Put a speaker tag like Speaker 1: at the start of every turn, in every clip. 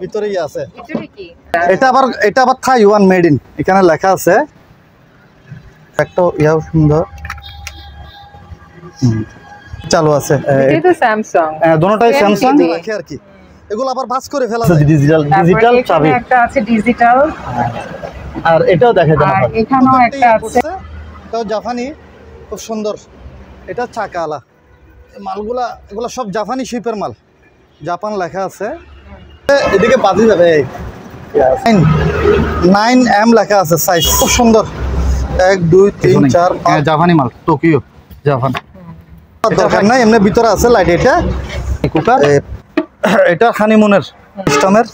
Speaker 1: ভিতরেই আছে। এটা আবার তাইওয়ান মেড ইন, এখানে লেখা আছে। একটা ইয়াও সুন্দর চালু আছে।
Speaker 2: এটা স্যামসাং,
Speaker 1: দুটোটাই স্যামসাং রাখে আর কি। এগুলো আবার ভাঁজ করে ফেলা যায়, ডিজিটাল চাবি।
Speaker 2: একটা আছে ডিজিটাল,
Speaker 1: আর এটাও দেখা যায়।
Speaker 2: আর এখানেও একটা আছে,
Speaker 1: এটাও জাপানি, খুব সুন্দর। এটা চাকালা মালগুলা, এগুলো সব জাপানি শিপের মাল, জাপান লেখা আছে। এদিকে বাজি যাবে 9M লেখা আছে, সাইজ খুব সুন্দর। 1 2 3 4 5 জাপানি মাল, টোকিও জাপান। দরকার নাই, এমনি ভিতরে আছে লাইট। এটা কুকার, এটা হানিমুনের সিস্টেমের।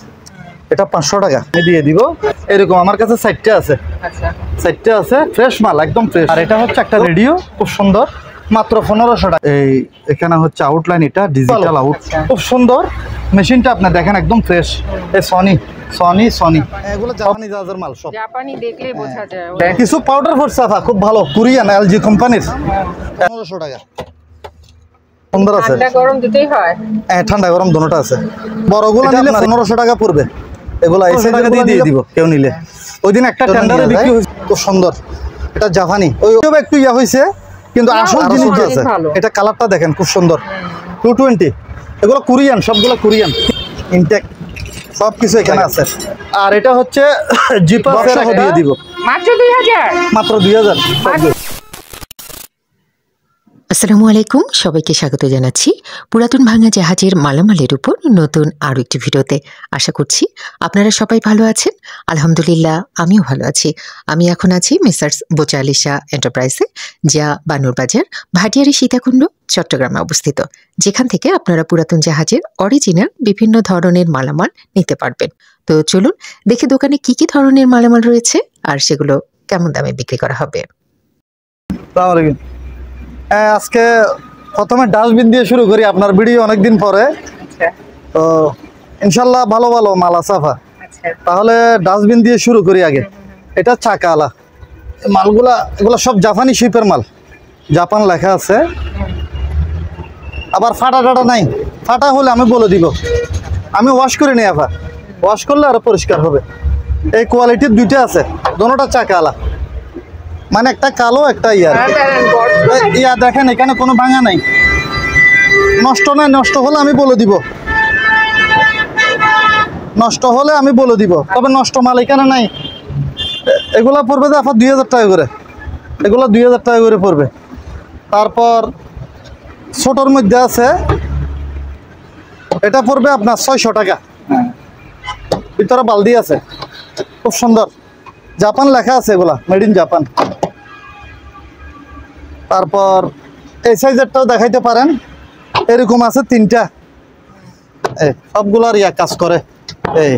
Speaker 1: এটা 500 টাকা দিয়ে দিব। এরকম আমার কাছে 4টা আছে।
Speaker 2: আচ্ছা
Speaker 1: 4টা আছে, ফ্রেশ মাল, একদম ফ্রেশ। আর এটা হচ্ছে একটা রেডিও, খুব সুন্দর, মাত্র 1500 টাকা। এই এখানে হচ্ছে আউটলাইন, এটা ডিজিটাল আউট, খুব সুন্দর মেশিনটা। আপনি দেখেন একদম ফ্রেশ। এই সনি এগুলো জাপানি জাহাজের মাল, সব
Speaker 2: জাপানি দেখলেই বোঝা যায়।
Speaker 1: কিছু পাউডার ফোর সাফা খুব ভালো, কোরিয়ান এলজি কোম্পানির। 1500 টাকা সুন্দর আছে।
Speaker 2: ঠান্ডা গরম দুটোই হয়?
Speaker 1: হ্যাঁ, ঠান্ডা গরম দুটোটা আছে। বড়গুলো নিলে 1500 টাকা পড়বে। এগুলো 800 টাকা দিয়ে দিব কেউ নিলে। ওই দিন একটা টেন্ডারে বিক্রি হয়েছে, খুব সুন্দর। এটা জাপানি, ওই একটু ইয়া হয়েছে, কিন্তু আসল জিনিস আছে। এটা কালারটা দেখেন, খুব সুন্দর। 220। এগুলো কোরিয়ান, সবগুলো কোরিয়ান ইনটেক, সব কিছু এখানে আছে। আর এটা হচ্ছে জিপার দিয়ে দিব
Speaker 2: মাত্র 2000।
Speaker 1: মাত্র 2000।
Speaker 3: আসসালামু আলাইকুম, সবাইকে স্বাগত জানাচ্ছি পুরাতন ভাঙা জাহাজের মালামালের উপর নতুন আরও একটি ভিডিওতে। আশা করছি আপনারা সবাই ভালো আছেন। আলহামদুলিল্লাহ, আমিও ভালো আছি। আমি এখন আছি মেসার্স বোচালিশা এন্টারপ্রাইজে, যা বানুরবাজার ভাটিয়ারি সীতাকুণ্ড চট্টগ্রামে অবস্থিত, যেখান থেকে আপনারা পুরাতন জাহাজের অরিজিনাল বিভিন্ন ধরনের মালামাল নিতে পারবেন। তো চলুন দেখে দোকানে কি কি ধরনের মালামাল রয়েছে আর সেগুলো কেমন দামে বিক্রি করা হবে।
Speaker 1: আজকে প্রথমে ডাস্টবিন দিয়ে শুরু করি, আপনার ভিডিও অনেকদিন পরে। তো ইনশাল্লাহ ভালো ভালো মাল আছে। তাহলে ডাস্টবিন দিয়ে শুরু করি আগে। এটা চাকালা মালগুলা, এগুলো সব জাপানি শিপের মাল, জাপান লেখা আছে। আবার ফাটা টাটা নাই, ফাটা হলে আমি বলে দিব, আমি ওয়াশ করে নিই। আবার ওয়াশ করলে আরো পরিষ্কার হবে। এই কোয়ালিটির দুইটা আছে, দোনোটা চাকালা, মানে একটা কালো একটা ইয়া দেখেন, এখানে কোনো ভাঙা নাই, নষ্ট নাই। নষ্ট হলে আমি বলে দিব, তবে নষ্ট মাল এখানে নাই। এগুলা পড়বে যে আপনার 2000 টাকা করে, এগুলো 2000 টাকা করে পড়বে। তারপর ছোটোর মধ্যে আছে, এটা পড়বে আপনার 600 টাকা। ভিতরে বালদি আছে, খুব সুন্দর, জাপান লেখা আছে, এগুলা মেড ইন জাপান। তারপর এই সাইজেরটাও দেখাইতে পারেন, এরকম আছে 3টা, সবগুলার ইয়া কাজ করে। এই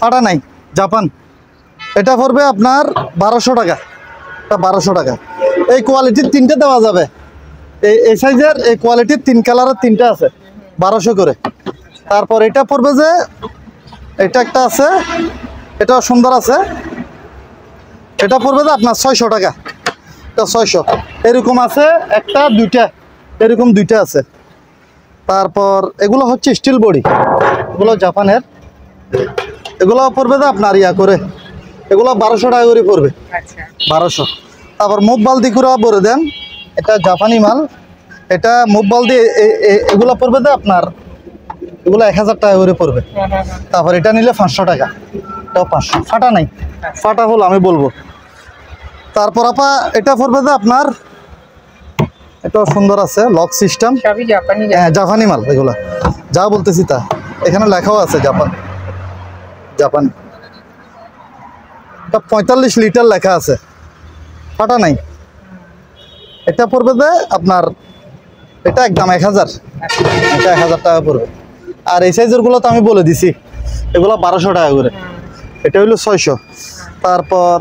Speaker 1: ফাটা নাই, জাপান। এটা পড়বে আপনার 1200 টাকা। এটা 1200 টাকা। এই কোয়ালিটির 3টে দেওয়া যাবে। এই সাইজের এই কোয়ালিটির 3 কালারের 3টা আছে, 1200 করে। তারপর এটা পড়বে যে, এটা একটা আছে, এটাও সুন্দর আছে। এটা পড়বে যে আপনার 600 টাকা। এটা 600। এরকম আছে একটা, দুইটা, এরকম 2টা আছে। তারপর এগুলো হচ্ছে স্টিল বডি, এগুলো জাপানের। এগুলো পড়বে যে আপনার ইয়া করে, এগুলো 1200 টাকা করে পড়বে। 1200। তারপর মুভ বালদি করে ভরে দেন, এটা জাপানি মাল। এটা মুভ বালদি, এগুলো পড়বে যে আপনার, এগুলো 1000 টাকা করে পড়বে। তারপর এটা নিলে 500 টাকা। এটাও 500। ফাটা নাই, ফাটা হলো আমি বলবো। তারপর আপা এটা পড়বে যে আপনার, এটাও সুন্দর আছে, লক সিস্টেম, জাপানি মাল। এগুলা যা বলতেছি তা, এখানে লেখাও আছে জাপান। এটা 45 লিটার লেখা আছে, ফাটা নাই। এটা পড়বে যে আপনার, এটা একদম 1000, এটা 1000 টাকা পড়বে। আর এই সাইজের গুলো তো আমি বলে দিছি, এগুলো 1200 টাকা করে। এটা হইলো 600। তারপর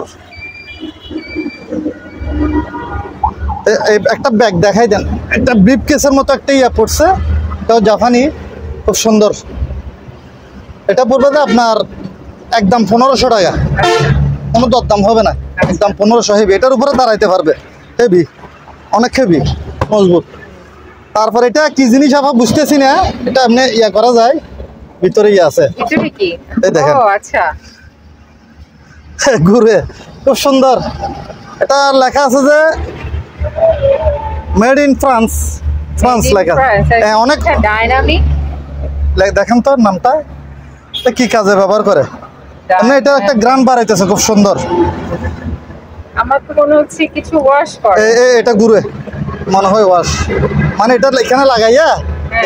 Speaker 1: একটা ব্যাগ দেখাই দেন, একটা ব্রিফ কেসের মতো একটা ইয়া পড়ছে, এটাও জাপানি, খুব সুন্দর। এটা পড়বে যে আপনার একদম 1500 টাকা, কোনো দরদাম হবে না, একদম 1500। হেভি, এটার উপরে দাঁড়াইতে পারবে, হেভি, অনেক হেভি, মজবুত। তারপর এটা কি জিনিস আপা বুঝতেছি না, এটা এমনি ইয়া করা যায়, ভিতরেই আছে।
Speaker 2: ভিতরে কি?
Speaker 1: এই দেখেন।
Speaker 2: ও আচ্ছা।
Speaker 1: ঘুরে খুব সুন্দর। এটা লেখা আছে যে মেড ইন ফ্রান্স, ফ্রান্স লেখা। হ্যাঁ, অনেক
Speaker 2: ডাইনামিক।
Speaker 1: দেখেন তো নামটা, এটা কি কাজে ব্যবহার করে। মানে এটা একটা গ্রান বাড়াইতেছে খুব সুন্দর।
Speaker 2: আমার তো মনে হচ্ছে কিছু ওয়াশ করে।
Speaker 1: এটা ঘুরে মনে হয় ওয়াশ, মানে এটা এখানে লাগাইয়া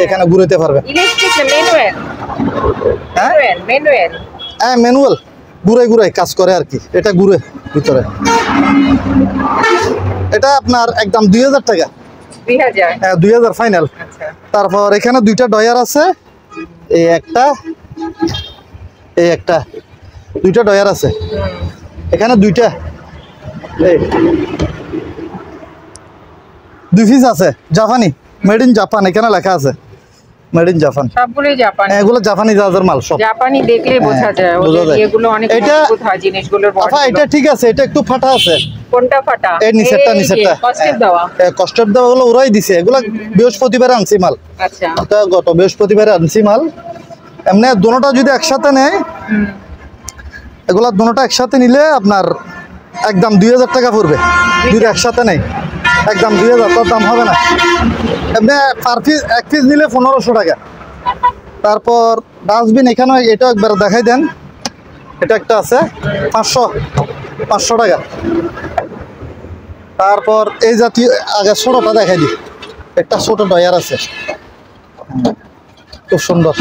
Speaker 1: এখানে ঘুরাতে পারবে।
Speaker 2: ইলেকট্রিক না ম্যানুয়াল?
Speaker 1: হ্যাঁ
Speaker 2: ম্যানুয়াল।
Speaker 1: হ্যাঁ ম্যানুয়াল, ঘুরে ঘুরে কাজ করে আর কি। এটা ঘুরে ভিতরে। এটা আপনার একদম 2000 টাকা।
Speaker 2: 2000?
Speaker 1: হ্যাঁ 2000 ফাইনাল।
Speaker 2: আচ্ছা।
Speaker 1: তারপর এখানে দুইটা ডয়ার আছে, এই একটা এই একটা, দুইটা ডয়ার আছে এখানে, দুইটা দুই পিস আছে। জাপানি, মেড ইন জাপান, এখানে লেখা আছে মেড ইন জাপান।
Speaker 2: সবগুলোই জাপানি।
Speaker 1: এগুলো জাপানি জাহাজের মাল সব।
Speaker 2: জাপানি দেখলে বোঝা যায়,
Speaker 1: বোঝা যায়।
Speaker 2: এগুলো অনেক
Speaker 1: এটা
Speaker 2: মজবুত হয় জিনিসগুলোর বডি।
Speaker 1: আচ্ছা এটা ঠিক আছে, এটা একটু ফাটা আছে।
Speaker 2: কোনটা ফাটা?
Speaker 1: এই নিচেরটা, নিচেরটা
Speaker 2: কষ্টের দেওয়া।
Speaker 1: কষ্টের দেওয়া গুলো ওরাই দিছে। এগুলা বৃহস্পতিবারে আনছি মাল।
Speaker 2: আচ্ছা।
Speaker 1: এটা গত বৃহস্পতিবারে আনছি মাল। এমনি দুটোটা যদি একসাথে নেয়, এগুলা দুটোটা একসাথে নিলে আপনার একদম 2000 টাকা পড়বে। যদি একসাথে নেই একদম 2000, তার দাম হবে না। এমনি পার পিস এক পিস নিলে 1500 টাকা। তারপর ডাস্টবিন এখানে এটা একবার দেখাই দেন। এটা একটা আছে 500 টাকা। তারপর এই জাতীয় আগে ছোটটা দেখাই দিই। একটা ছোট ডয়ার আছে খুব সুন্দর।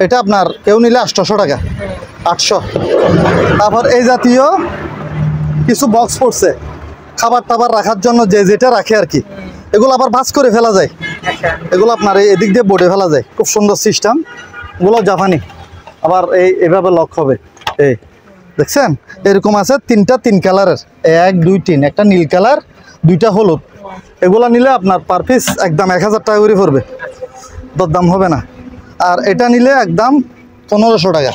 Speaker 1: এটা আপনার কেউ নিলে 800 টাকা, 800। তারপর এই জাতীয় কিছু বক্স পড়ছে খাবার টাবার রাখার জন্য, যে যেটা রাখে আর কি। এগুলো আবার ভাঁজ করে ফেলা যায়।
Speaker 2: আচ্ছা।
Speaker 1: এগুলো আপনার এদিক দিয়ে বোর্ডে ফেলা যায়, খুব সুন্দর সিস্টেম। এগুলো জাপানি। আবার এইভাবে লক হবে, এই দেখছেন এরকম আছে। তিনটা 3 কালারের, 1 2 3, একটা নীল কালার, দুইটা হলুদ। এগুলো নিলে আপনার পার পিস একদম 1000 টাকা করে পড়বে, দরদাম হবে না। আর এটা নিলে একদম 1500 টাকা।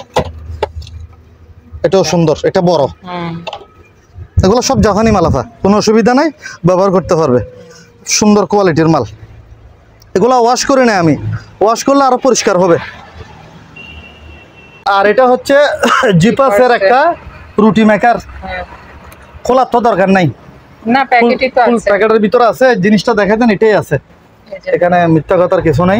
Speaker 1: এটাও সুন্দর, এটা বড়। এগুলো সব জাপানি মালাফা, কোনো অসুবিধা নাই, ব্যবহার করতে পারবে। সুন্দর কোয়ালিটির মাল। এগুলো ওয়াশ করে নেয় আমি, ওয়াশ করলে আরো পরিষ্কার হবে। আর এটা হচ্ছে জিপাসের একটা রুটি মেকার। খোলার তো দরকার নাই,
Speaker 2: না প্যাকেটে তো আছে।
Speaker 1: প্যাকেটের ভিতরে আছে। জিনিসটা দেখে দেন, এটাই আছে, এখানে মিথ্যা কথার কিছু নাই।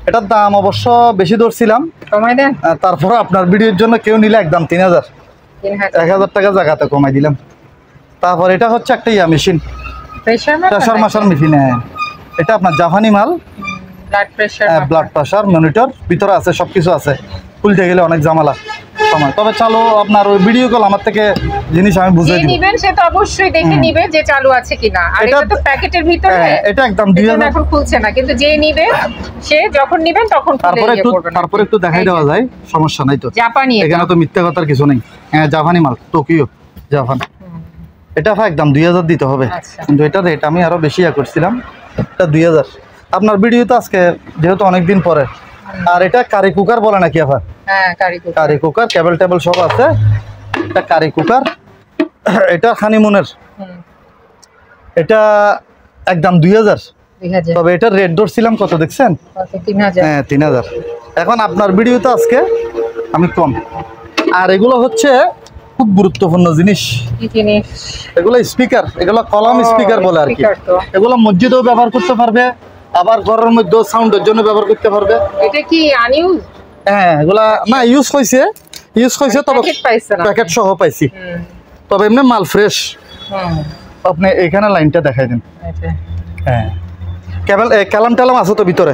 Speaker 1: এটার দাম অবশ্য বেশি ধরছিলাম,
Speaker 2: কমাই দেন।
Speaker 1: তারপরে আপনার ভিডিওর জন্য কেউ নিলে একদম 3000, 1000 টাকা জায়গাতে কমাই দিলাম। তারপর এটা হচ্ছে একটা মেশিন, প্রেশার মাসার মেশিন। এটা আপনার জাপানি মাল। ব্লাড প্রেশার মনিটর ভিতরে আছে, সবকিছু আছে। খুলতে গেলে অনেক ঝামেলা সময়। তবে চালু আপনার ওই ভিডিও কল আমার থেকে জিনিস আমি বুঝিয়ে দিব।
Speaker 2: নিবেন সে তো অবশ্যই দেখে নিবে যে চালু আছে কিনা। আর এটা তো প্যাকেটের ভিতরে,
Speaker 1: এটা একদম 2000
Speaker 2: এখন খুলছে না, কিন্তু যে নিবে সে যখন নিবেন তখন
Speaker 1: তারপরে একটু দেখাই দেওয়া যায়, সমস্যা নাই তো।
Speaker 2: জাপানি,
Speaker 1: এখানে তো মিথ্যা কথার কিছু নেই। হ্যাঁ জাপানি মাল, টোকিও জাপান। এটা একদম 2000 দিতে হবে, কিন্তু এটা রেট আমি আরো বেশি করছিলাম। এটা 2000। আপনার ভিডিও তো আজকে যেহেতু অনেকদিন পরে। আর এটা কারি কুকার বলে নাকি আবার?
Speaker 2: হ্যাঁ
Speaker 1: কারি কুকার, কেবল টেবল সব আছে। এটা কারি কুকার, এটা হানিমুনের। এটা একদম 2000। তবে এটা রেট ধরছিলাম কত দেখছেন?
Speaker 2: 3000।
Speaker 1: হ্যাঁ 3000। এখন আপনার ভিডিও তো আজকে আমি কম। আর এগুলো হচ্ছে খুব গুরুত্বপূর্ণ জিনিস।
Speaker 2: কি জিনিস?
Speaker 1: এগুলো স্পিকার, এগুলো কলম স্পিকার বলে আর কি। এগুলো মসজিদেও ব্যবহার করতে পারবে, আবার ঘরের মধ্যেও সাউন্ডের জন্য ব্যবহার করতে পারবে।
Speaker 2: এটা কি আনইউজ?
Speaker 1: হ্যাঁ এগুলা না ইউজ হয়েছে, তবে প্যাকেট সহ পাইছি। তবে এমনি মাল ফ্রেশ। আপনি এখানে লাইনটা দেখাই দিন। হ্যাঁ ক্যালাম ট্যালাম আছে তো ভিতরে,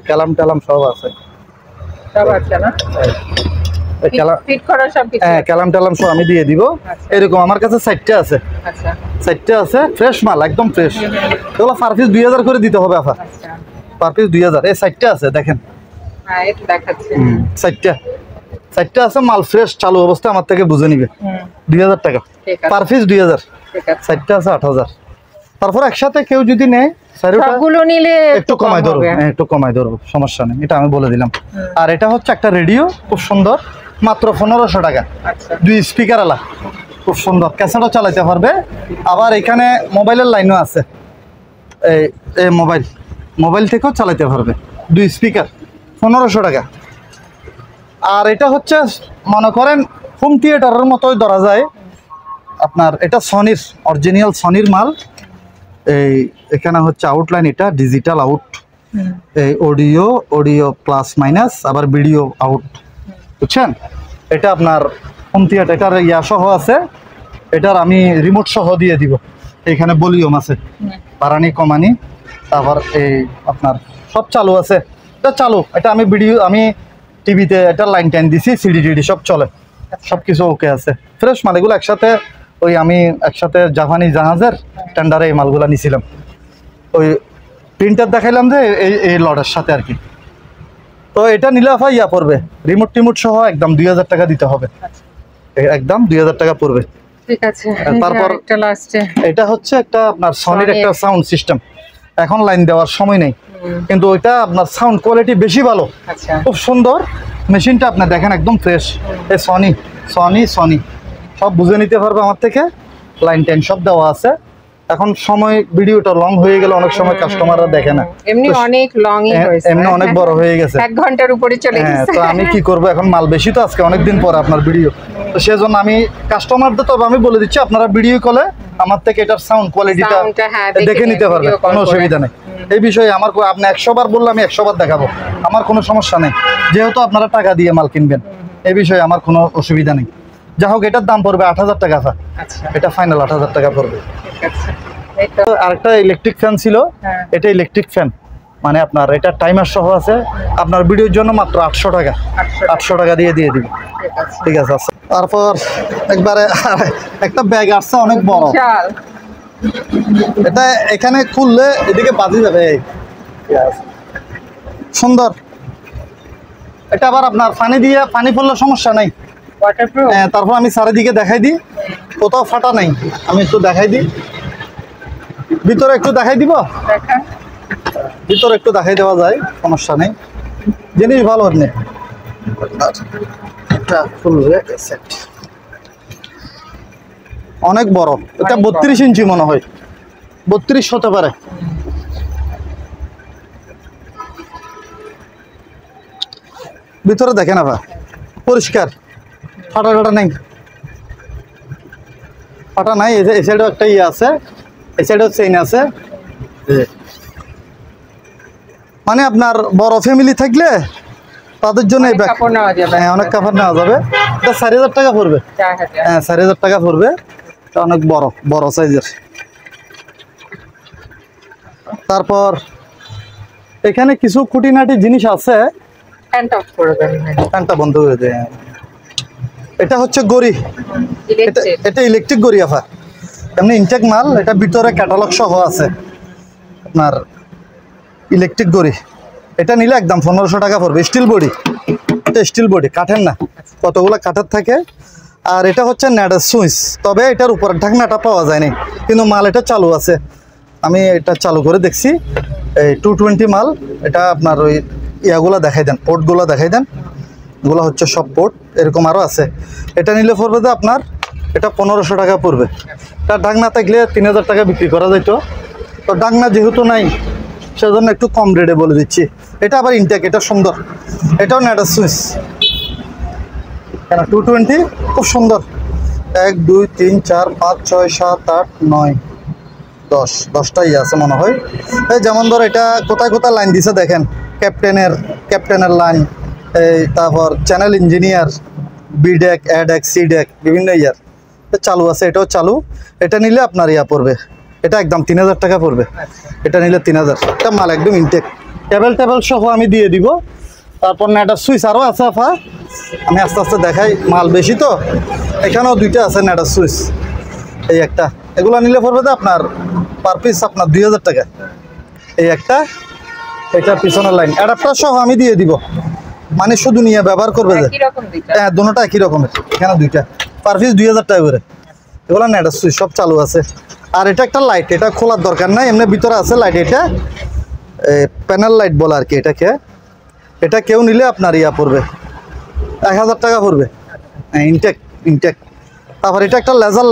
Speaker 1: ক্যালাম ট্যালাম সব আছে। ক্যালাম ট্যালাম সব আমি দিয়ে দিব। এরকম আমার কাছে 4টা আছে। 4টা আছে ফ্রেশ মাল, একদম ফ্রেশ। এগুলো পার পিস 2000 করে দিতে হবে আপা। Per piece 2000। এই 4টা আছে দেখেন, 4টা আছে মাল ফ্রেশ, চালু অবস্থা আমার থেকে বুঝে নিবে। 2000 টাকা পার পিস, 2000। 4টা আছে 8000। তারপর একসাথে কেউ যদি নেয়
Speaker 2: সবগুলো নিলে
Speaker 1: একটু কমাই ধরবো, একটু কমাই ধরবো, সমস্যা নেই, এটা আমি বলে দিলাম। আর এটা হচ্ছে একটা রেডিও, খুব সুন্দর, মাত্র 1500 টাকা। 2 স্পিকার আলা, খুব সুন্দর, ক্যাসেটও চালাতে পারবে। আবার এখানে মোবাইলের লাইনও আছে, এই মোবাইল মোবাইল থেকেও চালাতে পারবে। 2 স্পিকার 1500 টাকা। আর এটা হচ্ছে মনে করেন হোম থিয়েটারের মতোই ধরা যায় আপনার। এটা সনির অরিজিনাল সনির মাল। এই এখানে হচ্ছে আউটলাইন, এটা ডিজিটাল আউট, এই অডিও প্লাস মাইনাস, আবার ভিডিও আউট, বুঝছেন? এটা আপনার হোম থিয়েটার, এটার ইয়া সহ আছে, এটার আমি রিমোট সহ দিয়ে দিব। এখানে ভলিউম আছে, বাড়ানি কমানি, তারপর এই আপনার সব চালু আছে। এটা চালু, এটা আমি টিভিতে এটা লাইন টাইন দিছি, সিডি টিডি সব চলে, সব কিছু ওকে আছে, ফ্রেশ মাল। এগুলো একসাথে আমি একসাথে জাপানি জাহাজের টেন্ডারে এই মালগুলো নিছিলাম। ওই প্রিন্টার দেখাইলাম যে এই লটের সাথে আর কি। তো এটা নিলে ইয়া পড়বে রিমোট টিমোট সহ একদম 2000 টাকা দিতে হবে, একদম 2000 টাকা পড়বে।
Speaker 2: ঠিক আছে।
Speaker 1: তারপর
Speaker 2: একটা লাস্টে
Speaker 1: এটা হচ্ছে একটা আপনার সনির একটা সাউন্ড সিস্টেম। এখন লাইন দেওয়ার সময় নেই, কিন্তু ওইটা আপনার সাউন্ড কোয়ালিটি বেশি ভালো,
Speaker 2: আচ্ছা
Speaker 1: খুব সুন্দর মেশিনটা। আপনি দেখেন একদম ফ্রেশ। এই সনি সব বুঝে নিতে পারবে আমার থেকে, লাইন টাইন সব দেওয়া আছে। এখন সময় ভিডিওটা লং হয়ে গেলে অনেক সময় কাস্টমাররা দেখে না,
Speaker 2: এমনি অনেক লংই হয়েছে,
Speaker 1: এমনি অনেক বড় হয়ে গেছে,
Speaker 2: 1 ঘন্টার উপরে চলে গেছে।
Speaker 1: তো আমি কি করব, এখন মাল বেশি তো আজকে অনেক দিন পর আপনার ভিডিও, তো সেজন্য আমি কাস্টমারদের তবে আমি বলে দিচ্ছি আপনারা ভিডিও কলে আমার থেকে এটার সাউন্ড কোয়ালিটিটা দেখে নিতে পারবেন, কোনো অসুবিধা নেই। এই বিষয়ে আমার আপনি 100 বার বললে আমি 100 বার দেখাবো, আমার কোনো সমস্যা নেই, যেহেতু আপনারা টাকা দিয়ে মাল কিনবেন। এই বিষয়ে আমার কোনো অসুবিধা নেই। যা হোক, এটার দাম পড়বে 8000 টাকা।
Speaker 2: আচ্ছা,
Speaker 1: এটা ফাইনাল 8000 টাকা পড়বে।
Speaker 2: ঠিক আছে। এটা
Speaker 1: আরেকটা ইলেকট্রিক ফ্যান ছিল, এটা ইলেকট্রিক ফ্যান, মানে আপনার এটা টাইমার সহ আছে। আপনার ভিডিওর জন্য মাত্র 800 টাকা, 800 টাকা দিয়ে দিব।
Speaker 2: ঠিক আছে,
Speaker 1: ঠিক আছে। তারপর একবারে একটা ব্যাগ আসছে অনেক বড়,
Speaker 2: বিশাল।
Speaker 1: এটা এখানে খুললে এদিকে বাজি যাবে, সুন্দর। এটা আবার আপনার পানি পড়লে সমস্যা নাই,
Speaker 2: ওয়াটারপ্রুফ।
Speaker 1: তারপর আমি চারিদিকে দেখাই দিই, কোথাও ফাটা নাই। আমি একটু দেখাই দিই, ভিতরে একটু দেখাই দিব,
Speaker 2: দেখেন
Speaker 1: ভিতরে একটু দেখাই দেওয়া যায়, সমস্যা নেই, জিনিস ভালো নেই। অনেক বড়, এটা 32 ইঞ্চি মনে হয়, 32 হতে পারে। ভিতরে দেখেন আবার পরিষ্কার, ফাটা নাই, ফাটা নাই। এই সাইডেও একটা ইয়ে আছে, এই সাইডেও চেইন আছে। মানে আপনার বড় ফ্যামিলি থাকলে তাদের জন্য এই ব্যাগ,
Speaker 2: কাপড় নেওয়া যাবে।
Speaker 1: হ্যাঁ অনেক কাপড় নেওয়া যাবে। এটা 4000 টাকা পড়বে,
Speaker 2: 4000।
Speaker 1: হ্যাঁ 4000 টাকা পড়বে। এটা অনেক বড় সাইজের। তারপর এখানে কিছু খুঁটিনাটি জিনিস আছে,
Speaker 2: ফ্যানটা অফ করে দেন।
Speaker 1: ফ্যানটা বন্ধ করে দেয়। এটা হচ্ছে গড়ি,
Speaker 2: ইলেকট্রিক।
Speaker 1: এটা ইলেকট্রিক গড়ি আফা, এমনি ইনটেক মাল। এটা ভিতরে ক্যাটালগ সহ আছে আপনার ইলেকট্রিক গড়ি। এটা নিলে একদম 1500 টাকা পড়বে। স্টিল বডি, এটা স্টিল বডি, কাঠের না, কতগুলো কাঠের থাকে। আর এটা হচ্ছে নেটের সুইচ, তবে এটার উপর ঢাকনাটা পাওয়া যায়নি, কিন্তু মাল এটা চালু আছে। আমি এটা চালু করে দেখছি, এই 220 মাল। এটা আপনার ওই ইয়াগুলো দেখাই দেন, পোর্টগুলো দেখাই দেন, এগুলো হচ্ছে সব পোর্ট, এরকম আরও আছে। এটা নিলে পড়বে যে আপনার এটা 1500 টাকা পড়বে। তার ঢাকনা থাকলে 3000 টাকা বিক্রি করা যেত, তো ঢাকনা যেহেতু নাই সেজন্য একটু কম রেটে বলে দিচ্ছি। এটা আবার ইনটেক, এটা সুন্দর, এটাও নেটের সুইচ। কেন 220 খুব সুন্দর। 1 2 3 4 5 6 7 8 9 10টা ইয়ে আছে মনে হয়। এই যেমন ধর এটা কোথায় কোথায় লাইন দিছে দেখেন, ক্যাপ্টেনের লাইন, এই তারপর চ্যানেল ইঞ্জিনিয়ার, বি ডেক, এ ডেক, সি ডেক, বিভিন্ন ইয়ার চালু আছে। এটাও চালু। এটা নিলে আপনার ইয়া পড়বে, এটা একদম 3000 টাকা পড়বে। এটা নিলে 3000। এটা মাল একদম ইনটেক, টেবিল সহ আমি দিয়ে দিব। তারপর নেটার সুইচ আরও আছে আফা, আমি আস্তে আস্তে দেখাই, মাল বেশি তো। এখানেও 2টা আছে নেটার সুইচ, এই একটা। এগুলো নিলে পড়বে তো আপনার পার পিস আপনার 2000 টাকা। এই একটা, এটা পিছনের লাইন অ্যাডাপ্টার সহ আমি দিয়ে দিব, মানে শুধু নিয়ে ব্যবহার করবে যে। হ্যাঁ দুটোটা একই রকমের, এখানে 2টা, পার পিস 2000 টাকা করে। এগুলো নেটার সুইচ সব চালু আছে। আর এটা একটা লাইট, এটা খোলার দরকার নাই, এমনি ভিতরে আছে লাইট। এটা প্যানেল লাইট বলে আর কি এটাকে। এটা কেউ নিলে আপনার ইয়া পড়বে 1000 টাকা পড়বে, হ্যাঁ ইনটেক। তারপর এটা একটা লেজার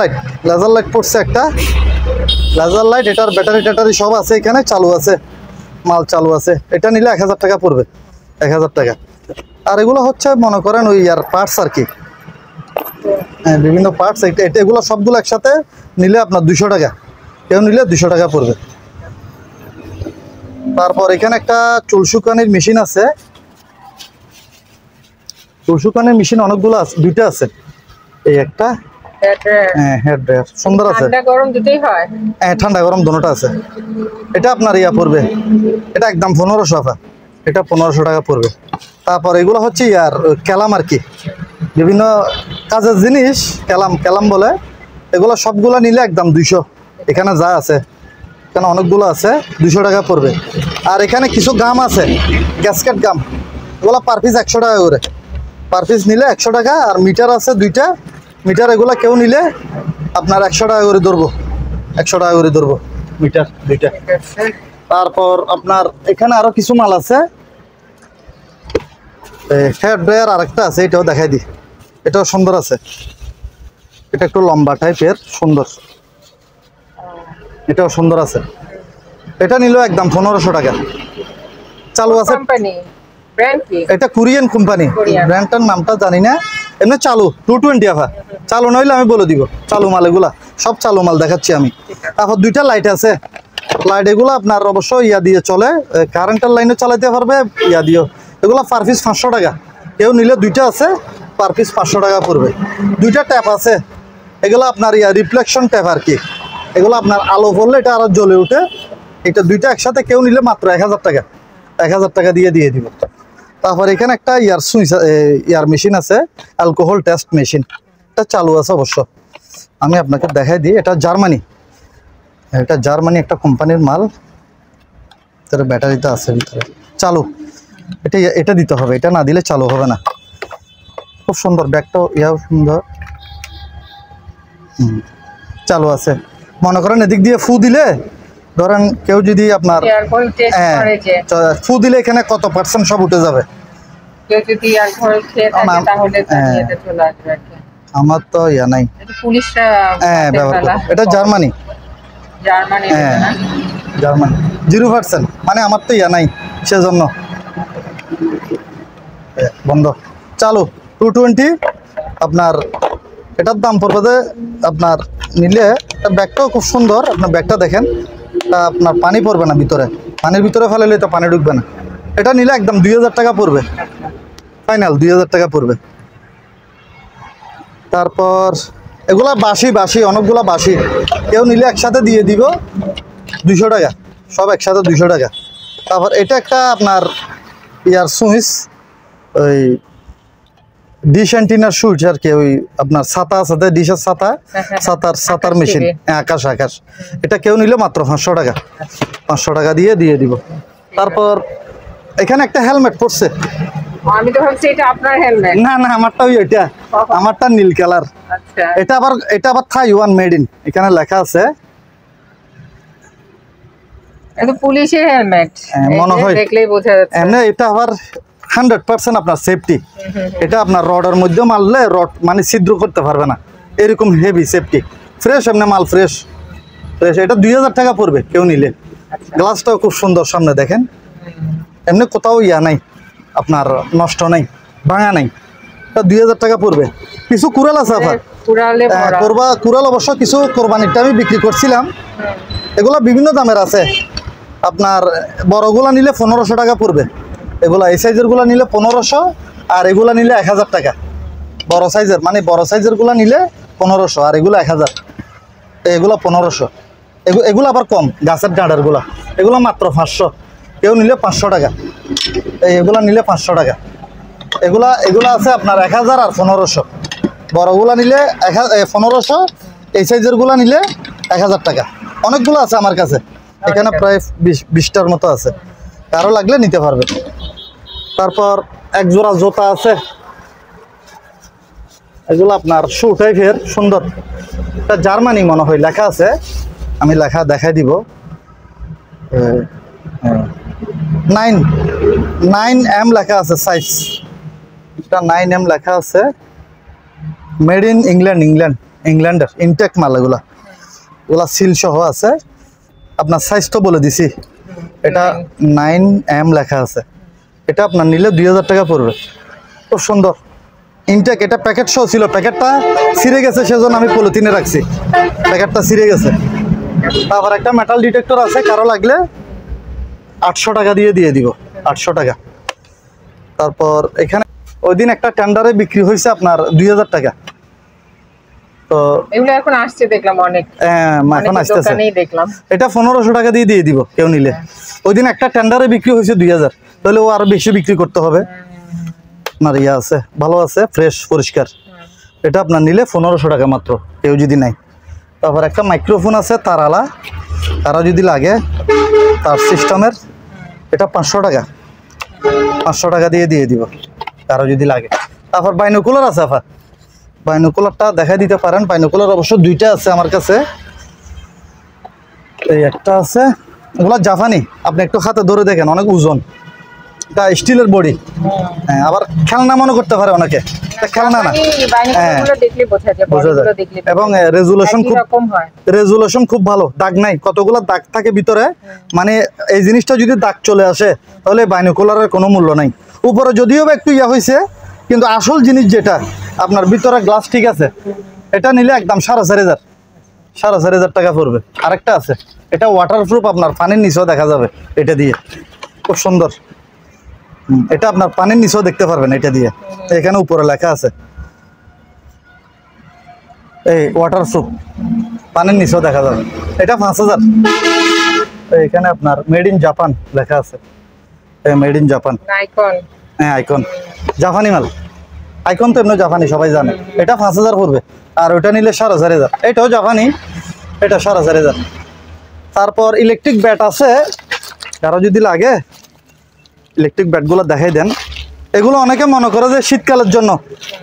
Speaker 1: লাইট পড়ছে একটা লেজার লাইট। এটার ব্যাটারি সব আছে, এখানে চালু আছে, মাল চালু আছে, এটা নিলে 1000 টাকা পড়বে, 1000 টাকা। আর এগুলো হচ্ছে মনে করেন ওই ইয়ার পার্টস আর কি, হ্যাঁ বিভিন্ন পার্টস। এগুলো সবগুলো একসাথে নিলে আপনার 200 টাকা, কেউ নিলে 200 টাকা পড়বে। তারপর এখানে একটা চুল শুকানির মেশিন আছে, চুল শুকানির মেশিন অনেকগুলো আছে, 2টা আছে, এই একটা, হ্যাঁ হেড ড্রায়ার সুন্দর আছে,
Speaker 2: ঠান্ডা গরম দুটোই হয়,
Speaker 1: হ্যাঁ ঠান্ডা গরম দুটোটা আছে। এটা আপনার ইয়া পড়বে, এটা একদম 1500 টাকা, এটা 1500 টাকা পড়বে। তারপর এগুলো হচ্ছে ইয়ার ক্যালাম আর কি, বিভিন্ন কাজের জিনিস, ক্যালাম বলে। এগুলো সবগুলো নিলে একদম 200, এখানে যা আছে এখানে অনেকগুলো আছে, 200 টাকা পড়বে। আর এখানে কিছু গাম আছে, গ্যাসকেট গাম, এগুলো পার পিস 100 টাকা করে, পার পিস নিলে 100 টাকা। আর মিটার আছে 2টা মিটার, এগুলো কেউ নিলে আপনার 100 টাকা করে ধরবো, 100 টাকা করে ধরবো মিটার 2টা। তারপর আপনার এখানে আরো কিছু মাল আছে, হেয়ার ড্রায়ার আরেকটা আছে, এটাও দেখাই দিই, এটাও সুন্দর আছে, এটা একটু লম্বা টাইপের সুন্দর, এটাও সুন্দর আছে। এটা নিল একদম 1500 টাকা, চালু আছে।
Speaker 2: কোম্পানি ব্র্যান্ড কি?
Speaker 1: এটা কোরিয়ান কোম্পানি, ব্র্যান্ডটার নামটা জানি না, এমনি চালু 220 আফা, চালু নইলে আমি বলে দিব। চালু মাল এগুলা সব চালু মাল দেখাচ্ছি আমি। তারপর 2টা লাইট আছে, লাইট এগুলো আপনার অবশ্যই ইয়া দিয়ে চলে, কারেন্টের লাইনে চালাতে পারবে, ইয়া দিও। এগুলো পার পিস 500 টাকা, কেউ নিলে 2টা আছে, পার পিস 500 টাকা পড়বে। 2টা ট্যাপ আছে, এগুলো আপনার ইয়া রিফ্লেকশন ট্যাপ আর কি, এগুলো আপনার আলো পড়লে এটা আরো জ্বলে ওঠে। এটা 2টা একসাথে কেউ নিলে মাত্র 1000 টাকা, 1000 টাকা দিয়ে দিব। তারপর এখানে একটা ইয়ার সুইচ, ইয়ার মেশিন আছে, অ্যালকোহল টেস্ট মেশিন, এটা চালু আছে অবশ্য, আমি আপনাকে দেখাই দিই। এটা জার্মানি, এটা জার্মানি একটা কোম্পানির মাল, তার ব্যাটারিতে আছে ভিতরে, চালু। এটা দিতে হবে, এটা না দিলে চালু হবে না। খুব সুন্দর, ব্যাগটাও ইয়াও সুন্দর, চালু আছে। মনে করেন এদিক দিয়ে ফু দিলে, ধরেন কেউ যদি আপনার ফু দিলে এখানে কত পার্সেন্ট সব উঠে যাবে।
Speaker 2: কেউ যদি অ্যালকোহল খেয়ে থাকে তাহলে এটা চলে আসবে।
Speaker 1: আমার তো ইয়া নাই,
Speaker 2: পুলিশরা
Speaker 1: হ্যাঁ ব্যবহার করে। এটা জার্মানি, হ্যাঁ জার্মানি 0%, মানে আমার তো ইয়া নাই সেজন্য বন্ধ। চালু 220, আপনার এটার দাম পড়বে যে আপনার নিলে, ব্যাগটাও খুব সুন্দর, আপনার ব্যাগটা দেখেন, আপনার পানি পড়বে না ভিতরে, পানির ভিতরে ফেলে তো পানি ঢুকবে না। এটা নিলে একদম 2000 টাকা পড়বে, ফাইনাল 2000 টাকা পড়বে। তারপর এগুলা বাসি অনেকগুলা বাসি, কেউ নিলে একসাথে দিয়ে দিব 200 টাকা, সব একসাথে 200 টাকা। তারপর এটা একটা আপনার ইয়ার সুইচ, ওই ডিশ অ্যান্টিনার সুইচ আর কি, ওই আপনার ছাতা সাথে ডিশের ছাতার মেশিন, আকাশ। এটা কেউ নিলে মাত্র 500 টাকা, 500 টাকা দিয়ে দিব। তারপর এখানে একটা হেলমেট পড়ছে,
Speaker 2: আমি তো ভাবছি এটা আপনার হেলমেট।
Speaker 1: না আমারটা ওইটা, আমারটা নীল কালার।
Speaker 2: আচ্ছা,
Speaker 1: এটা আবার থাইওয়ান মেড ইন, এখানে লেখা আছে।
Speaker 2: এটা পুলিশের হেলমেট
Speaker 1: মনে হয়,
Speaker 2: দেখলেই বোঝা যাচ্ছে।
Speaker 1: এমনি এটা আবার 100% আপনার সেফটি, এটা আপনার রডের মধ্যে মারলে রড মানে ছিদ্র করতে পারবে না, এরকম হেভি সেফটি, ফ্রেশ এমনি মাল, ফ্রেশ। এটা 2000 টাকা পড়বে কেউ নিলে। গ্লাসটাও খুব সুন্দর, সামনে দেখেন, এমনি কোথাও ইয়া নাই আপনার, নষ্ট নাই, ভাঙা নাই। এটা 2000 টাকা পড়বে। কিছু কুড়াল আছে আপনার, কুড়াল অবশ্য কিছু কোরবানিরটা আমি বিক্রি করছিলাম, এগুলা বিভিন্ন দামের আছে। আপনার বড়গুলা নিলে 1500 টাকা পড়বে, এগুলা এই সাইজের গুলা নিলে 1500, আর এগুলা নিলে 1000 টাকা। বড় সাইজের মানে বড় সাইজের গুলা নিলে 1500, আর এগুলো 1000, এগুলো 1500। এগুলো আবার কম, গাছের ডাঁড়ের গুলা, এগুলো মাত্র 500, কেউ নিলে 500 টাকা। এগুলা নিলে 500 টাকা। এগুলা আছে আপনার 1000 আর 1500। বড়গুলা নিলে 1500, এই সাইজের গুলা নিলে 1000 টাকা। অনেকগুলো আছে আমার কাছে, এখানে প্রায় 20টার মতো আছে, কারো লাগলে নিতে পারবে। তারপর এক জোড়া জুতা আছে, এগুলো আপনার শু টাইপের সুন্দর, এটা জার্মানি মনে হয় লেখা আছে, আমি লেখা দেখাই দিব। 9M লেখা আছে সাইজ, এটা 9M লেখা আছে, মেড ইন ইংল্যান্ডের ইনটেক মাল। এগুলা সিল সহ আছে, আপনার সাইজ তো বলে দিছি, এটা 9M লেখা আছে। এটা আপনার নিলে 2000 টাকা পড়বে। খুব সুন্দর ইনটেক। এটা প্যাকেট সহ ছিল, প্যাকেটটা ছিঁড়ে গেছে সেজন্য আমি পলিথিনে রাখছি, প্যাকেটটা ছিঁড়ে গেছে। তারপর একটা মেটাল ডিটেক্টর আছে, কারো লাগলে 800 টাকা দিয়ে দিব, 800 টাকা। তারপর এখানে ওই দিন একটা টেন্ডারে বিক্রি হয়েছে আপনার 2000 টাকা। তো
Speaker 2: এগুলো এখন আসছে দেখলাম অনেক,
Speaker 1: এখন আসতেছে।
Speaker 2: দোকানেই দেখলাম।
Speaker 1: এটা 1500 টাকা দিয়ে দিব কেউ নিলে। ওই দিন একটা টেন্ডারে বিক্রি হয়েছে 2000, তাহলে ও আরো বেশি বিক্রি করতে হবে। আপনার ইয়ে আছে, ভালো আছে, ফ্রেশ পরিষ্কার। এটা আপনার নিলে 1500 টাকা মাত্র কেউ যদি নাই। তারপর একটা মাইক্রোফোন আছে তারালা, তারা যদি লাগে তার সিস্টেমের, এটা 500 টাকা, 500 টাকা দিয়ে দিব কারো যদি লাগে। তারপর বাইনোকুলার আছে, আফা বাইনোকুলারটা দেখাই দিতে পারেন। বাইনোকুলার অবশ্য দুইটা আছে আমার কাছে, এই একটা আছে, ওগুলা জাপানি। আপনি একটু হাতে ধরে দেখেন, অনেক ওজন, এটা স্টিলের বডি। হ্যাঁ, আবার খেলনা মনে করতে পারে অনেকে, এটা খেলনা না। হ্যাঁ, বোঝা যায়। এবং রেজুলেশন খুব ভালো, দাগ নাই, কতগুলো দাগ থাকে ভিতরে। মানে এই জিনিসটা যদি দাগ চলে আসে তাহলে বাইনোকুলারের কোনো মূল্য নাই। উপরে যদিও বা একটু ইয়া হয়েছে, কিন্তু আসল জিনিস যেটা আপনার ভিতরে গ্লাস ঠিক আছে, এটা নিলে একদম 4500 টাকা পড়বে। আরেকটা আছে, এটা ওয়াটারপ্রুফ, আপনার পানির নিচেও দেখা যাবে এটা দিয়ে, খুব সুন্দর। এটা আপনার পানির নিচেও দেখতে পারবেন এটা দিয়ে, এখানে উপরে লেখা আছে এই ওয়াটারপ্রুফ, পানির নিচেও দেখা যাবে। এটা 5000। এখানে আপনার মেড ইন জাপান লেখা আছে, মেড ইন জাপান,
Speaker 2: আইকন।
Speaker 1: হ্যাঁ, আইকন জাপানি মাল। আইকন তো এমনি জাপানি, সবাই জানে। এটা 5000 পড়বে। আর ওটা নিলে 4500। এটাও জাপানি, এটা 4500। তারপর ইলেকট্রিক ব্যাট আছে, কারো যদি লাগে ইলেকট্রিক ব্যাটগুলো দেখাই দেন। এগুলো অনেকে মনে করে যে শীতকালের জন্য,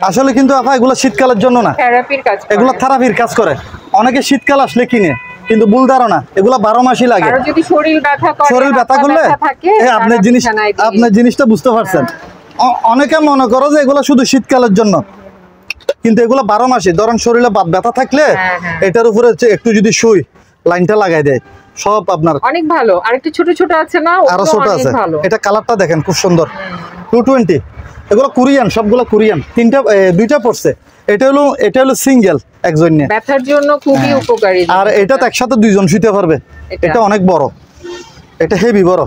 Speaker 1: আসলে কিন্তু আপা এগুলো শীতকালের জন্য না,
Speaker 2: থেরাপির কাজ করে।
Speaker 1: এগুলো থেরাপির কাজ করে। অনেকে শীতকাল আসলে কিনে, কিন্তু ভুল ধারণা, এগুলো 12 মাসই লাগে।
Speaker 2: আর যদি শরীর ব্যথা
Speaker 1: করলে আপনি জিনিসটা বুঝতে পারছেন। অনেকে মনে করো যে এগুলো শুধু শীতকালের জন্য, কিন্তু এগুলো 12 মাসই। ধরেন শরীরে ব্যথা থাকলে এটার উপরে একটু যদি সুই লাইনটা লাগাই দেয়, সব আপনার
Speaker 2: অনেক ভালো। আর একটু ছোট ছোট আছে না,
Speaker 1: আরো ছোট আছে। এটা কালারটা দেখেন খুব সুন্দর, 220। এগুলো কোরিয়ান, সবগুলো কোরিয়ান। দুইটা পড়ছে। এটা হলো সিঙ্গেল, একজন নিয়ে
Speaker 2: ব্যথার জন্য খুবই উপকারী।
Speaker 1: আর এটা তো একসাথে দুইজন শুতে পারবে। এটা অনেক বড়, এটা হেভি বড়।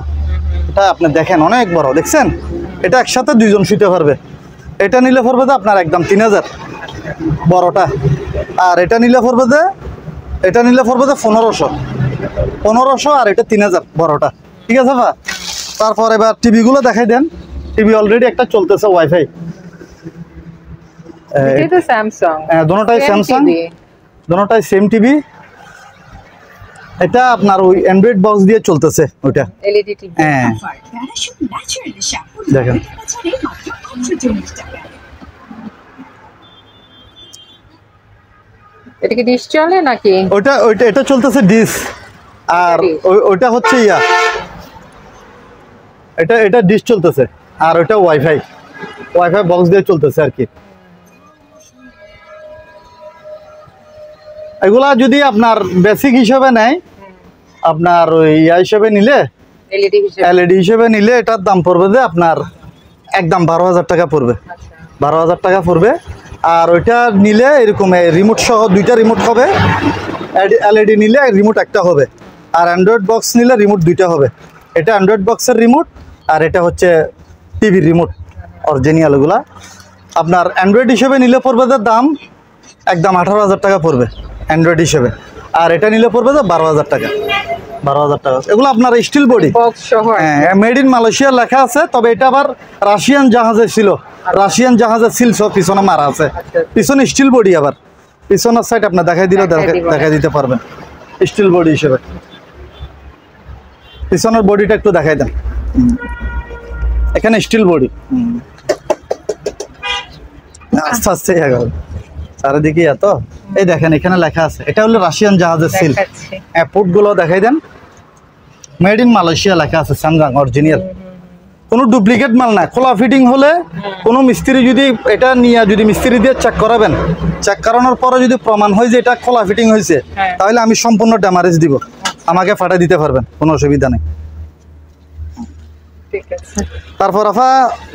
Speaker 1: এটা আপনি দেখেন অনেক বড়, দেখছেন? এটা একসাথে দুইজন শুতে পারবে। এটা নিলে পড়বে তো আপনার একদম 3000 বড়টা। আর এটা নিলে পড়বে যে 1500। আর এটা 3000 বড়টা। ঠিক আছে ভা? তারপর এবার টিভিগুলো দেখাই দেন। টিভি অলরেডি একটা চলতেছে ওয়াইফাই।
Speaker 2: এটা স্যামসাং,
Speaker 1: দুটোটাই স্যামসাং, দুটোটাই সেম টিভি। এটা আপনার ওই অ্যান্ড্রয়েড বক্স দিয়ে চলতেছে ওইটা,
Speaker 2: এলইডি টিভি।
Speaker 1: হ্যাঁ, দেখেন
Speaker 2: এটা কি ডিশ চলে নাকি?
Speaker 1: এটা চলতেছে ডিশ। আর ওইটা হচ্ছে ইয়া, এটা ডিশ চলতেছে। আর ওইটা ওয়াইফাই বক্স দিয়ে চলতেছে আর কি। এগুলা যদি আপনার বেসিক হিসেবে নেয়, আপনার ওই ইয়া হিসেবে নিলে, এলইডি হিসেবে নিলে এটার দাম পড়বে যে আপনার একদম 12000 টাকা পড়বে। 12000 টাকা পড়বে। আর ওইটা নিলে এরকম রিমোট সহ দুইটা রিমোট হবে। এলইডি নিলে রিমোট একটা হবে। আর অ্যান্ড্রয়েড বক্স নিলে রিমোট দুইটা হবে। এটা অ্যান্ড্রয়েড বক্সের রিমোট, আর এটা হচ্ছে টিভির রিমোট অরিজিনাল। ওগুলা আপনার অ্যান্ড্রয়েড হিসেবে নিলে পড়বে যে দাম একদম 18000 টাকা পড়বে অ্যান্ড্রয়েড হিসেবে। আর এটা নিলে পড়বে যে 12000 টাকা। 12000 টাকা। এগুলো আপনার স্টিল বডি, হ্যাঁ, মেড ইন মালয়েশিয়া লেখা আছে। তবে এটা আবার রাশিয়ান জাহাজে ছিল, রাশিয়ান জাহাজের সিল সব পিছনে মারা আছে। পিছনে স্টিল বডি। আবার পিছনের সাইড আপনার দেখাই দিলে দেখাই দিতে পারবেন স্টিল বডি হিসেবে। পিছনের বডিটা একটু দেখাই দেন। এখানে স্টিল বডি। আস্তে আস্তে চারিদিকে এত। এই দেখেন এখানে লেখা আছে, এটা হলো রাশিয়ান জাহাজের সিল। পোর্ট গুলো দেখাই দেন, মেড ইন মালয়েশিয়া লেখা আছে, স্যামসাং অরিজিনাল, কোনো ডুপ্লিকেট মাল না। খোলা ফিটিং হলে কোনো মিস্ত্রি যদি এটা নিয়ে যদি মিস্ত্রি দিয়ে চেক করাবেন, চেক করানোর পরে যদি প্রমাণ হয় যে এটা খোলা ফিটিং হয়েছে, তাহলে আমি সম্পূর্ণ ড্যামারেজ দিব, আমাকে ফাটা দিতে পারবেন, কোনো অসুবিধা নেই।
Speaker 2: ঠিক আছে।
Speaker 1: তারপর আফা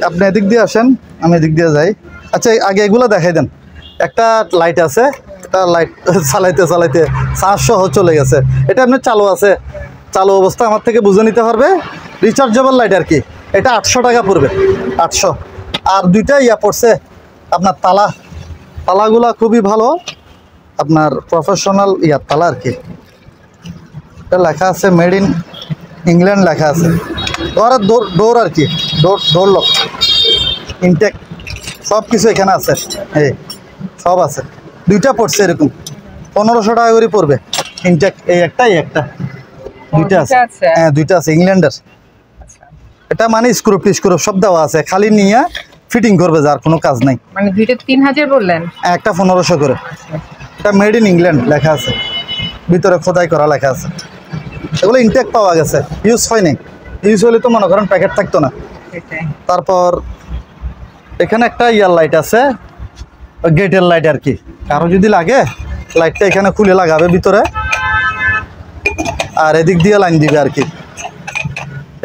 Speaker 1: আপনি এদিক দিয়ে আসেন, আমি এদিক দিয়ে যাই। আচ্ছা আগে এগুলো দেখাই দেন। একটা লাইট আছে, একটা লাইট চালাইতে চালাইতে চার্জ সহ চলে গেছে। এটা আপনার চালু আছে, চালু অবস্থা আমার থেকে বুঝে নিতে পারবে। রিচার্জেবল লাইট আর কি। এটা 800 টাকা পড়বে, 800। আর দুইটা ইয়া পড়ছে আপনার তালাগুলা খুবই ভালো, আপনার প্রফেশনাল ইয়ার তালা আর কি। এটা লেখা আছে মেড ইন ইংল্যান্ড লেখা আছে। ঘরের ডোর আর কি, ডোর লক, ইনটেক সব কিছু এখানে আছে, এই সব আছে। দুইটা পড়ছে এরকম 1500 টাকা করে পড়বে ইনটেক। এই একটা দুইটা আছে, হ্যাঁ দুইটা আছে ইংল্যান্ডের। এটা মানে স্ক্রু সব দেওয়া আছে, খালি নিয়ে ফিটিং করবে, যার কোনো কাজ নাই।
Speaker 2: মানে দুইটা 3000 বললেন,
Speaker 1: একটা 1500 করে। এটা মেড ইন ইংল্যান্ড লেখা আছে, ভিতরে খোদাই করা লেখা আছে। এগুলো ইনটেক পাওয়া গেছে, ইউজ হয়নি। ইউজ হলে তো মনে করেন প্যাকেট থাকতো না। তারপর এখানে একটা ইয়ার লাইট আছে, গেটের লাইট আর কি। কারো যদি লাগে লাইটটা এখানে খুলে লাগাবে ভিতরে, আর এদিক দিয়ে লাইন দিবে আর কি,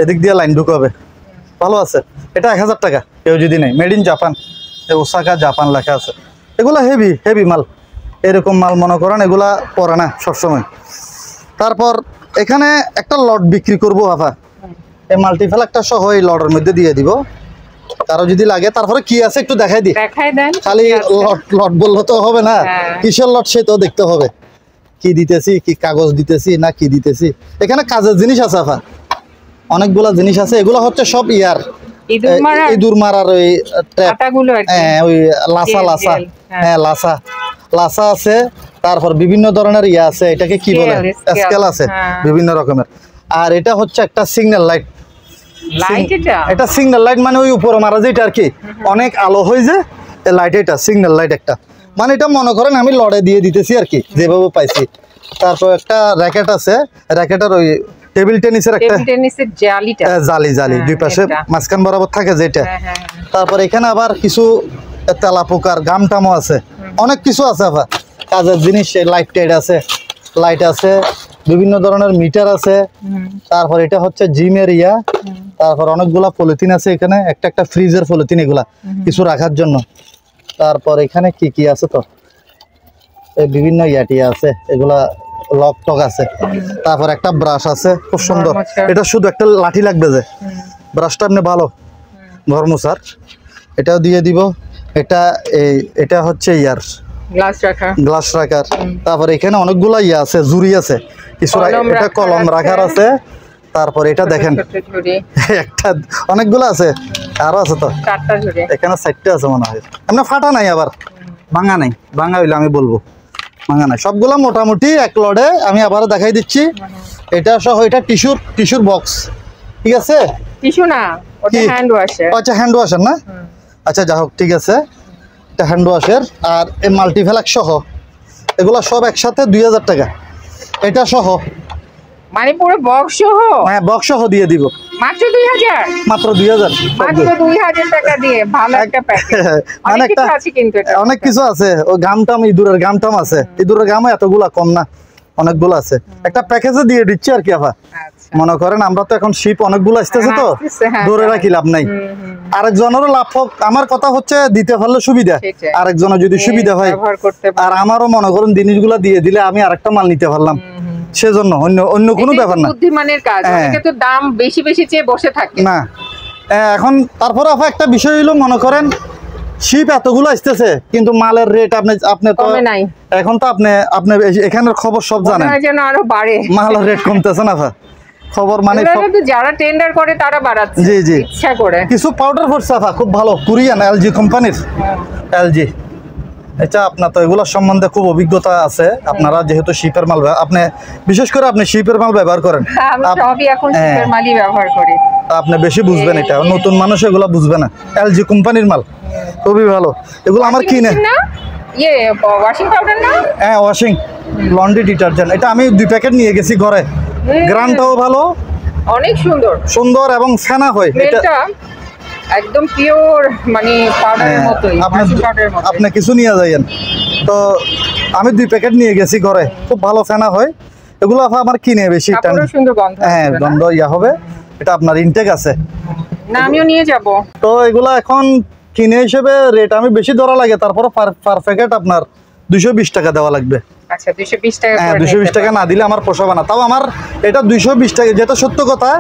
Speaker 1: এদিক দিয়ে লাইন ঢুকাবে। ভালো আছে। এটা 1000 টাকা কেউ যদি নেই। Made in Japan, Osaka Japan লেখা আছে। এগুলা হেভি মাল, এরকম মাল মনে করেন এগুলা পরে না সবসময়। তারপর এখানে একটা লট বিক্রি করবো আফা, এই মাল্টিফেল একটা সহ এই লটের মধ্যে দিয়ে দিব, কারো যদি লাগে। তারপরে কি আছে একটু দেখাই
Speaker 2: দেন।
Speaker 1: খালি লট বললে তো হবে না, কিসের লট সে তো দেখতে হবে। কি দিতেছি, কি কাগজ দিতেছি না কি দিতেছি। এখানে কাজের জিনিস আছে আফা, অনেকগুলা জিনিস আছে। এগুলো হচ্ছে সব ইয়ার ইঁদুর মারার ওই হ্যাঁ ওই লাসা হ্যাঁ লাসা আছে। তারপর বিভিন্ন ধরনের ইয়া আছে, এটাকে কি বলে, স্কেল আছে বিভিন্ন রকমের। আর এটা হচ্ছে একটা সিগন্যাল লাইট। এটা সিগন্যাল লাইট মানে ওই উপরে মারা যেটা আর কি, অনেক আলো হয়ে যায় এই লাইট। এটা সিগন্যাল লাইট একটা, মানে এটা মনে করেন আমি লড়ে দিয়ে দিতেছি আর কি, যেভাবে পাইছি। তারপর একটা র্যাকেট আছে, র্যাকেটের ওই টেবিল টেনিসের একটা জালি দুই পাশে মাঝখান বরাবর থাকে যেটা। তারপর এখানে আবার কিছু তেলা পোকার গাম টামও আছে, অনেক কিছু আছে আবার কাজের জিনিস। লাইট আছে, বিভিন্ন ধরনের মিটার আছে। তারপর এটা হচ্ছে জিমের ইয়া। তারপর অনেকগুলা পলিথিন আছে এখানে, একটা ফ্রিজের পলিথিন, এগুলা কিছু রাখার জন্য। তারপর এখানে কি আছে তো বিভিন্ন ইয়াটি আছে, এগুলা লক টক আছে। তারপর একটা ব্রাশ আছে খুব সুন্দর, এটা শুধু একটা লাঠি লাগবে যে ব্রাশটা আপনি ভালো ধর্মসার, এটাও দিয়ে দিব। এটা হচ্ছে ইয়ার গ্লাস রাখার। তারপর এখানে অনেকগুলা ইয়া আছে, জুড়ি আছে কিছু, এটা কলম রাখার আছে। তারপর এটা দেখেন একটা, অনেকগুলো আছে, আরো আছে তো এখানে 4টা আছে মনে হয়। আপনার ফাটা নাই, আবার ভাঙা নাই, ভাঙা হইলে আমি বলবো, ভাঙা নাই। সবগুলা মোটামুটি এক লড়ে। আমি আবারও দেখাই দিচ্ছি। এটা সহ এটা টিস্যুর বক্স, ঠিক আছে।
Speaker 2: টিস্যু না, ওটা হ্যান্ড ওয়াশার।
Speaker 1: আচ্ছা হ্যান্ড ওয়াশার না, আচ্ছা যা হোক ঠিক আছে, এটা হ্যান্ড ওয়াশের। আর এই মাল্টিফ্যালাক সহ এগুলা সব একসাথে 2000 টাকা। এটা সহ
Speaker 2: মানে পুরো বক্স সহ,
Speaker 1: হ্যাঁ বক্স সহ দিয়ে দিব
Speaker 2: মাত্র 2000।
Speaker 1: মাত্র 2000,
Speaker 2: মাত্র 2000 টাকা দিয়ে ভালো একটা প্যাকেজ। অনেক কিছু আছে কিন্তু,
Speaker 1: অনেক কিছু আছে। ও গামটাম, ইঁদুরের গামটাম আছে, ইঁদুরের গামও এতগুলা কম না, অনেকগুলো আছে। একটা প্যাকেজে দিয়ে দিচ্ছি আর কি আফা। মনে করেন আমরা তো এখন শিপ অনেকগুলো আসতেছে, তো ধরে রাখি লাভ নাই, আরেকজনেরও লাভ হোক। আমার কথা হচ্ছে দিতে পারলে সুবিধা, আরেকজনের যদি সুবিধা হয়। আর আমারও মনে করেন জিনিসগুলা দিয়ে দিলে আমি আরেকটা মাল নিতে পারলাম, সেজন্য অন্য কোনো ব্যাপার না।
Speaker 2: বুদ্ধিমানের কাজ, অনেকে তো দাম বেশি চেয়ে বসে থাকে না।
Speaker 1: এখন তারপর আফা একটা বিষয় হইলো, মনে করেন শিপ এতগুলো আসতেছে কিন্তু মালের রেট আপনি তো এখন তো আপনি এখানের খবর সব জানেন,
Speaker 2: আরো বাড়ে,
Speaker 1: মালের রেট কমতেছে না আফা। খবর মানে
Speaker 2: যারা টেন্ডার করে তারা বাড়াচ্ছে
Speaker 1: জি
Speaker 2: ইচ্ছা করে।
Speaker 1: কিছু পাউডার পড়ছে আফা খুব ভালো, কোরিয়ান এলজি কোম্পানির। এলজি এটা আপনার তো এগুলোর সম্বন্ধে খুব অভিজ্ঞতা আছে। আপনারা যেহেতু শিপের মাল, আপনি বিশেষ করে আপনি শিপের মাল ব্যবহার করেন, আপনি বেশি বুঝবেন। এটা নতুন মানুষ এগুলো বুঝবে না। এলজি কোম্পানির মাল খুবই ভালো। এগুলো আমার কিনে
Speaker 2: ওয়াশিং পাউডার না,
Speaker 1: হ্যাঁ ওয়াশিং লন্ড্রি ডিটারজেন্ট। এটা আমি 2 প্যাকেট নিয়ে গেছি ঘরে, গ্রামটাও ভালো,
Speaker 2: অনেক
Speaker 1: সুন্দর এবং ফেনা হয়। এটা
Speaker 2: একদম পিওর, মানে পাউডারের মতোই,
Speaker 1: আপনি কিছু নিয়ে যাইয়েন তো। আমি 2 প্যাকেট নিয়ে গেছি ঘরে, খুব ভালো ফেনা হয় এগুলো। আমার কিনে বেশি, হ্যাঁ গন্ধ ইয়া হবে। এটা আপনার ইনটেক আছে।
Speaker 2: না আমিও নিয়ে যাব।
Speaker 1: তো এগুলা এখন কিনে হিসেবে রেট আমি বেশি ধরা লাগে, তারপরে পার প্যাকেট আপনার 220 টাকা দেওয়া লাগবে।
Speaker 2: আচ্ছা 220 টাকা
Speaker 1: হ্যাঁ,
Speaker 2: করে
Speaker 1: 220
Speaker 2: নিতে
Speaker 1: টাকা না দিলে আমার পোষাবে না। তাও আমার এটা 220 টাকা, যেটা সত্য কথা,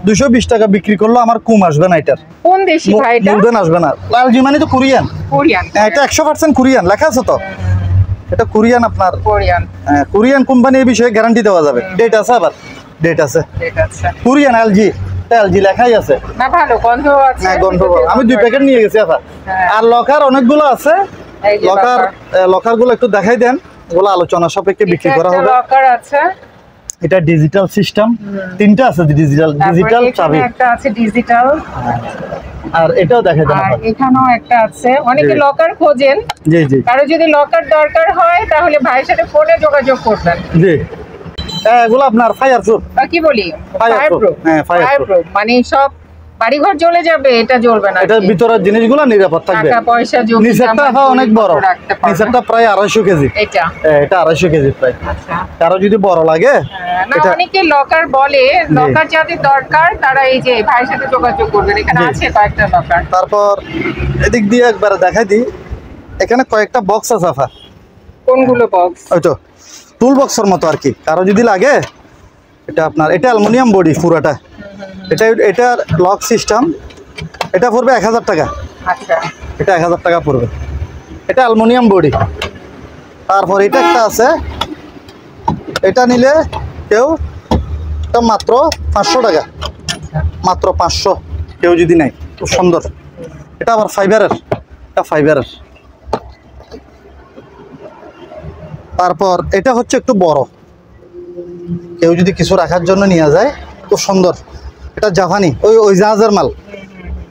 Speaker 1: 220 টাকা বিক্রি করলে আমার কম আসবে না। এটার
Speaker 2: কোন দেশি ভাই এটা?
Speaker 1: মূলধন আসবে না। LG মানে তো কোরিয়ান।
Speaker 2: কোরিয়ান।
Speaker 1: হ্যাঁ, এটা 100% কোরিয়ান লেখা আছে তো। এটা কোরিয়ান আপনার,
Speaker 2: কোরিয়ান।
Speaker 1: কোরিয়ান কোম্পানি এই বিষয়ে গ্যারান্টি দেওয়া যাবে। ডেট আছে, আবার ডেট আছে।
Speaker 2: ঠিক আছে।
Speaker 1: কোরিয়ান LG, এটা LG লেখাই আছে।
Speaker 2: না ভালো গন্ধ আছে।
Speaker 1: হ্যাঁ, গন্ধ পাবো। আমি 2 প্যাকেট নিয়ে গেছি আবার।
Speaker 2: হ্যাঁ।
Speaker 1: আর লকার অনেকগুলো আছে।
Speaker 2: এই যে
Speaker 1: লকার গুলো একটু দেখাই দেন, এগুলো আলোচনা সাপেক্ষে বিক্রি করা হবে।
Speaker 2: লকার আছে।
Speaker 1: এটা ডিজিটাল সিস্টেম, তিনটা আছে ডিজিটাল চাবি।
Speaker 2: একটা আছে ডিজিটাল।
Speaker 1: আর এটাও দেখাই দেন।
Speaker 2: আর এখানেও একটা আছে। অনেকে লকার খোঁজেন।
Speaker 1: জি জি
Speaker 2: কারো যদি লকার দরকার হয় তাহলে ভাইয়ের সাথে ফোনে যোগাযোগ করবেন।
Speaker 1: জি। এগুলো আপনার ফায়ার প্রুফ।
Speaker 2: কি বলি?
Speaker 1: Fireproof, হ্যাঁ, fireproof।
Speaker 2: মানে সব বাড়িঘর জ্বলে যাবে, এটা জ্বলবে না।
Speaker 1: এটার ভিতরের জিনিসগুলো নিরাপদ থাকবে।
Speaker 2: টাকা পয়সা জমি
Speaker 1: নিচেরটা অনেক বড়, নিচেরটা প্রায় 250 কেজি।
Speaker 2: এটা
Speaker 1: এটা 250 কেজি প্রায়।
Speaker 2: আচ্ছা।
Speaker 1: কারো যদি বড় লাগে,
Speaker 2: না
Speaker 1: এটা
Speaker 2: অনেকে লকার বলে, লকার যাদের দরকার তারা এই যে ভাইয়ের সাথে যোগাযোগ করবেন। এখানে
Speaker 1: জি।
Speaker 2: আছে কয়েকটা লকার।
Speaker 1: তারপর এদিক দিয়ে একবার দেখাই দিই, এখানে কয়েকটা বক্স আছে আফা।
Speaker 2: কোনগুলো বক্স?
Speaker 1: ওই তো টুল বক্সের মতো আর কি, কারো যদি লাগে। এটা আপনার, এটা অ্যালুমিনিয়াম বডি পুরাটা। এটার লক সিস্টেম। এটা পড়বে 1000 টাকা।
Speaker 2: আচ্ছা।
Speaker 1: এটা 1000 টাকা পড়বে। এটা অ্যালুমিনিয়াম বডি। তারপর এটা একটা আছে, এটা নিলে কেউ এটা মাত্র 500 টাকা, মাত্র 500 কেউ যদি নেয়। খুব সুন্দর। এটা আবার ফাইবারের, এটা ফাইবারের। তারপর এটা হচ্ছে একটু বড়, কেউ যদি কিছু রাখার জন্য নিয়ে যায়, খুব সুন্দর। এটা জাপানি, ওই জাহাজের মাল।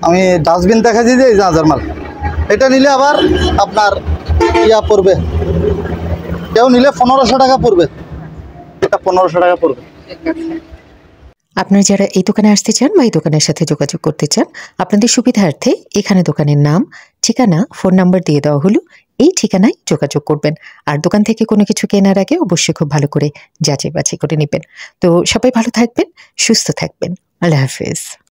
Speaker 1: আমি ডাস্টবিন দেখাচ্ছি যে এই জাহাজের মাল। এটা নিলে আবার আপনার ইয়া পড়বে, কেউ নিলে 1500 টাকা পড়বে। এটা 1500 টাকা পড়বে।
Speaker 3: আপনারা যারা এই দোকানে আসতে চান বা এই দোকানের সাথে যোগাযোগ করতে চান, আপনাদের সুবিধার্থে এখানে দোকানের নাম, ঠিকানা, ফোন নাম্বার দিয়ে দেওয়া হলো। এই ঠিকানায় যোগাযোগ করবেন। আর দোকান থেকে কোনো কিছু কেনার আগে অবশ্যই খুব ভালো করে যাচাই বাছাই করে নেবেন। তো সবাই ভালো থাকবেন, সুস্থ থাকবেন। আল্লাহ হাফেজ।